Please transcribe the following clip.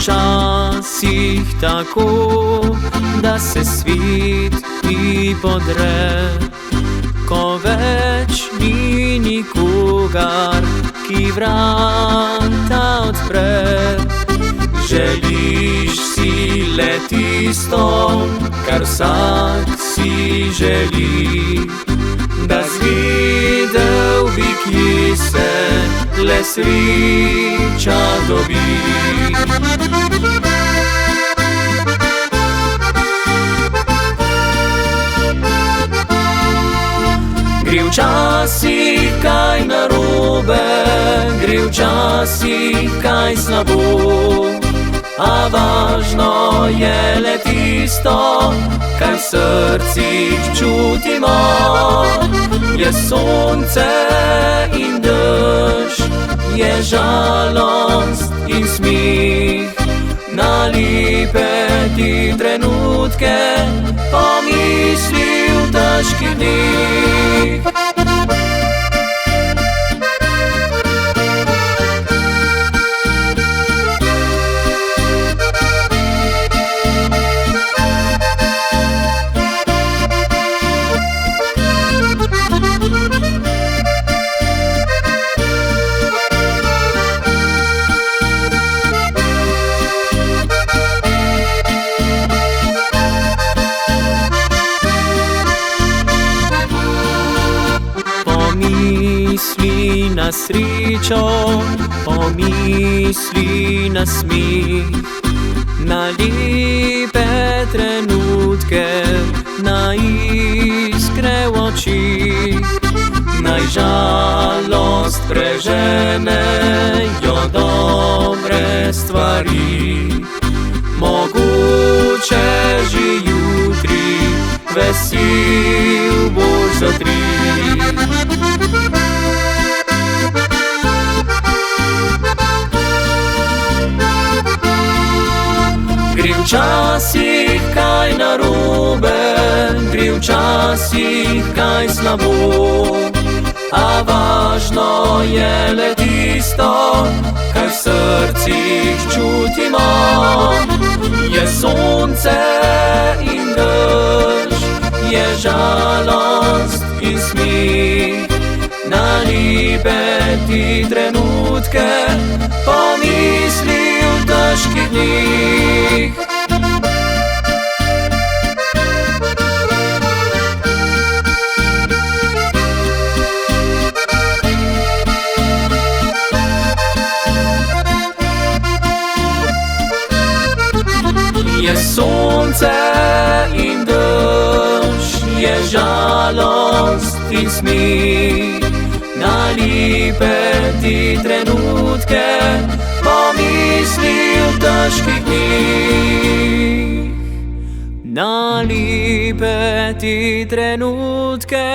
včasih tako, da se svet ti podre, ko več ni nikogar, ki vrata odpre. Želiš si le tisto, kar vsak si želi, da zvedel bi, kje se le sreča dobi. Gre včasih kaj narobe, gre včasih kaj slabo, a važno je le tisto, kar v srcih čutimo. Je sonce in dež, je žalost in smeh, na lepe ti trenutke pomisli v težkih dneh. Pomisli na srečo, pomisli na smeh, na lepe trenutke, na iskre v očih. Naj žalost preženejo dobre stvari, mogoče že jutri vesel boš zatri. Gre včasih kaj narobe, gre včasih kaj slabo, a važno je le tisto, kar v srcih čutimo. Je sonce in dež, je žalost in smeh, na lepe ti trenutke pomisli v težkih dneh. Je sonce in dež, je žalost in smeh, na lepe ti trenutke pomisli v težkih dneh. Na lepe ti trenutke